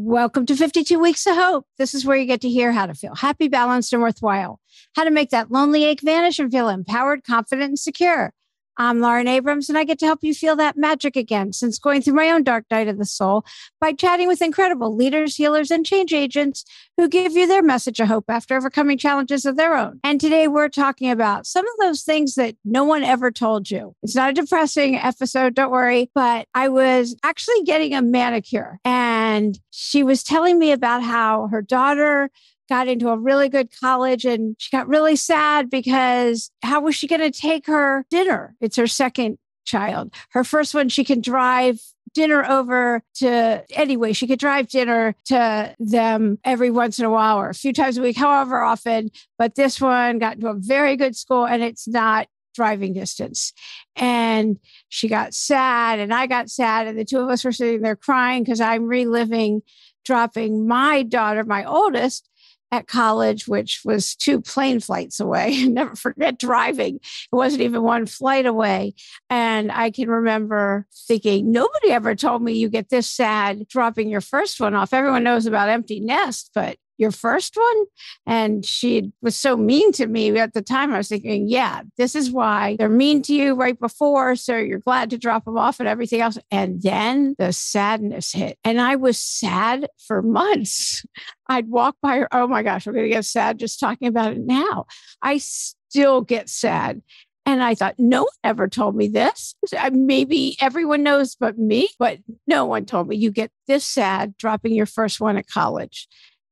Welcome to 52 Weeks of Hope. This is where you get to hear how to feel happy, balanced, and worthwhile, how to make that lonely ache vanish and feel empowered, confident, and secure. I'm Lauren Abrams, and I get to help you feel that magic again since going through my own dark night of the soul by chatting with incredible leaders, healers, and change agents who give you their message of hope after overcoming challenges of their own. And today we're talking about some of those things that no one ever told you. It's not a depressing episode, don't worry, but I was actually getting a manicure, and she was telling me about how her daughter got into a really good college and she got really sad because how was she going to take her dinner? It's her second child. Her first one, she can drive dinner over to anyway. She could drive dinner to them every once in a while or a few times a week, however often. But this one got into a very good school and it's not driving distance. And she got sad and I got sad. And the two of us were sitting there crying because I'm reliving dropping my daughter, my oldest, at college, which was 2 plane flights away. Never forget driving. It wasn't even 1 flight away. And I can remember thinking, nobody ever told me you get this sad dropping your first one off. Everyone knows about empty nest, but your first one? And she was so mean to me at the time. I was thinking, yeah, this is why they're mean to you right before. So you're glad to drop them off and everything else. And then the sadness hit. And I was sad for months. I'd walk by her. Oh my gosh, I'm going to get sad just talking about it now. I still get sad. And I thought, no one ever told me this. Maybe everyone knows but me, but no one told me you get this sad dropping your first one at college.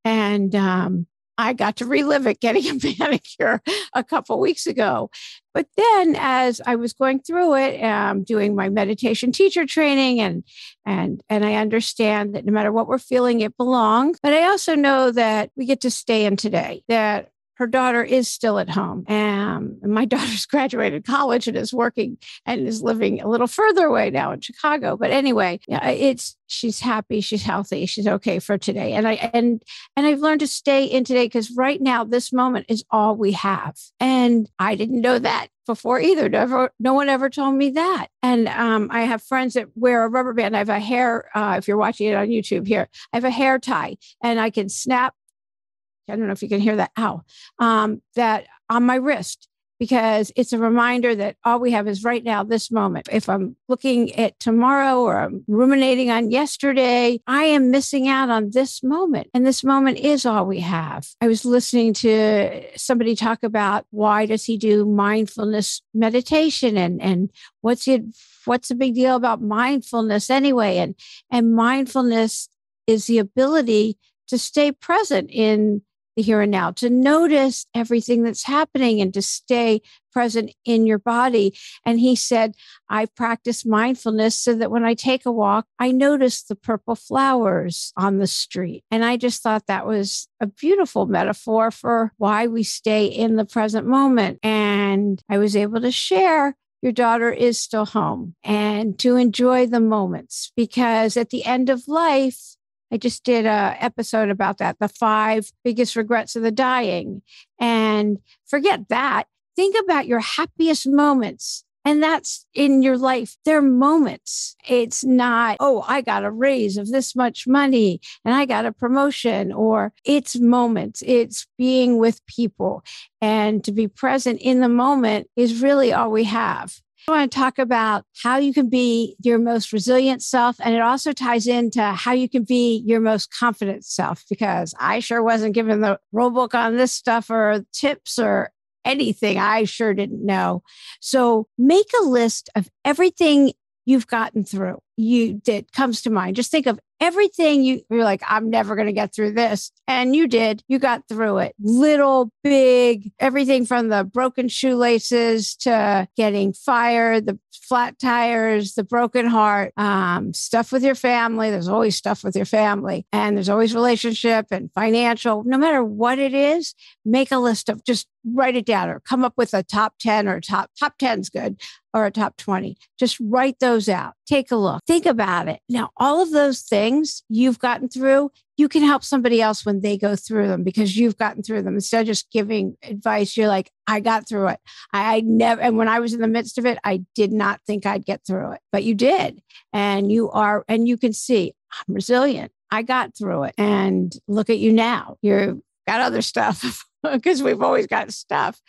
And I got to relive it getting a manicure a couple of weeks ago. But then as I was going through it, doing my meditation teacher training, and I understand that no matter what we're feeling, it belongs. But I also know that we get to stay in today, that her daughter is still at home. And my daughter's graduated college and is working and is living a little further away now in Chicago. But anyway, yeah, she's happy, she's healthy, she's okay for today. And I've learned to stay in today because right now, this moment is all we have. And I didn't know that before either. No one ever told me that. And I have friends that wear a rubber band. I have a hair, if you're watching it on YouTube here, I have a hair tie and I can snap. I don't know if you can hear that. Ow. That on my wrist, because it's a reminder that all we have is right now, this moment. If I'm looking at tomorrow or I'm ruminating on yesterday, I am missing out on this moment. And this moment is all we have. I was listening to somebody talk about why does he do mindfulness meditation and what's the big deal about mindfulness anyway? And mindfulness is the ability to stay present in the here and now, to notice everything that's happening and to stay present in your body. And he said, I practice mindfulness so that when I take a walk, I notice the purple flowers on the street. And I just thought that was a beautiful metaphor for why we stay in the present moment. And I was able to share your daughter is still home and to enjoy the moments, because at the end of life, I just did an episode about that, the 5 biggest regrets of the dying. And forget that. Think about your happiest moments. And that's in your life. They're moments. It's not, oh, I got a raise of this much money and I got a promotion, or it's moments. It's being with people. And to be present in the moment is really all we have. I want to talk about how you can be your most resilient self. And it also ties into how you can be your most confident self, because I sure wasn't given the rule book on this stuff or tips or anything. I sure didn't know. So make a list of everything you've gotten through that comes to mind. Just think of everything you're like, I'm never going to get through this. And you did. You got through it. Little, big, everything from the broken shoelaces to getting fired, the flat tires, the broken heart, stuff with your family. There's always stuff with your family. And there's always relationship and financial. No matter what it is, make a list of, just write it down or come up with a top 10 or top 10's good, or a top 20. Just write those out. Take a look. Think about it. Now, all of those things you've gotten through, you can help somebody else when they go through them because you've gotten through them. Instead of just giving advice, you're like, I got through it. I never, and when I was in the midst of it, I did not think I'd get through it, but you did. And you are, and you can see I'm resilient. I got through it. And look at you now. You've got other stuff because we've always got stuff.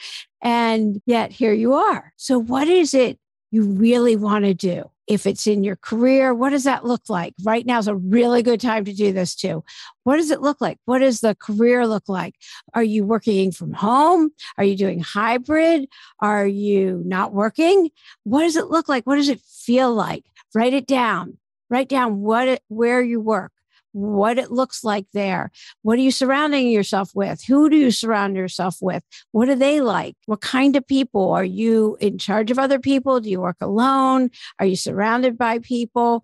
And yet here you are. So what is it you really want to do? If it's in your career, what does that look like? Right now is a really good time to do this too. What does it look like? What does the career look like? Are you working from home? Are you doing hybrid? Are you not working? What does it look like? What does it feel like? Write it down. Write down where you work, what it looks like there. What are you surrounding yourself with? Who do you surround yourself with? What are they like? What kind of people? Are you in charge of other people? Do you work alone? Are you surrounded by people?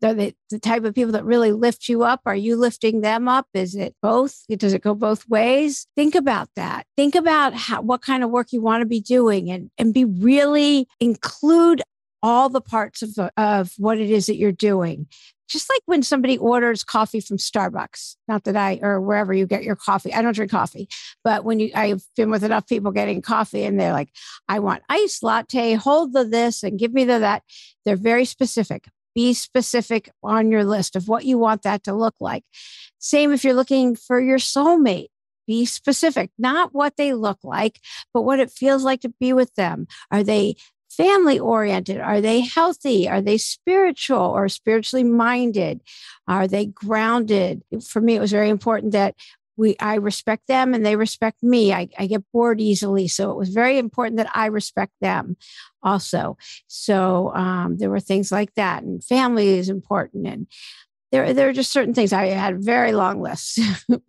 Are they the type of people that really lift you up? Are you lifting them up? Is it both? Does it go both ways? Think about that. Think about what kind of work you want to be doing and be really include all the parts of what it is that you're doing. Just like when somebody orders coffee from Starbucks, not that or wherever you get your coffee. I don't drink coffee, but I've been with enough people getting coffee and they're like, I want iced latte, hold the this and give me the that. They're very specific. Be specific on your list of what you want that to look like. Same if you're looking for your soulmate. Be specific, not what they look like, but what it feels like to be with them. Are they family oriented? Are they healthy? Are they spiritual or spiritually minded? Are they grounded? For me, it was very important that I respect them and they respect me. I get bored easily. So it was very important that I respect them also. So there were things like that. And family is important. And there are just certain things. I had a very long list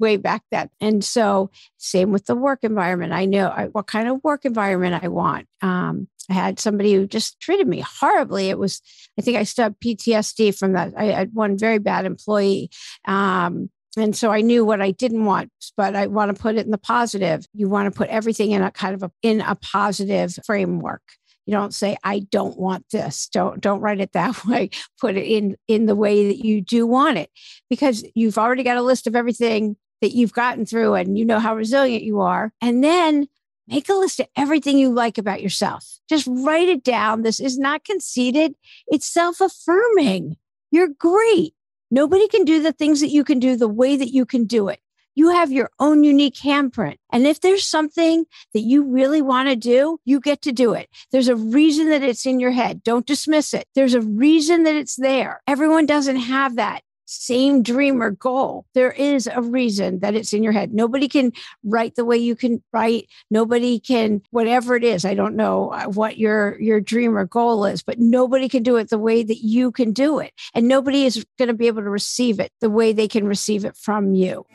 way back then. And so same with the work environment. I know what kind of work environment I want. I had somebody who just treated me horribly. I think I still have PTSD from that. I had one very bad employee. And so I knew what I didn't want, but I want to put it in the positive. You want to put everything in a positive framework. You don't say, I don't want this. Don't write it that way. Put it in the way that you do want it, because you've already got a list of everything that you've gotten through and you know how resilient you are. And then make a list of everything you like about yourself. Just write it down. This is not conceited. It's self-affirming. You're great. Nobody can do the things that you can do the way that you can do it. You have your own unique handprint. And if there's something that you really want to do, you get to do it. There's a reason that it's in your head. Don't dismiss it. There's a reason that it's there. Everyone doesn't have that same dream or goal. There is a reason that it's in your head. Nobody can write the way you can write. Nobody can, whatever it is. I don't know what your dream or goal is, but nobody can do it the way that you can do it. And nobody is going to be able to receive it the way they can receive it from you.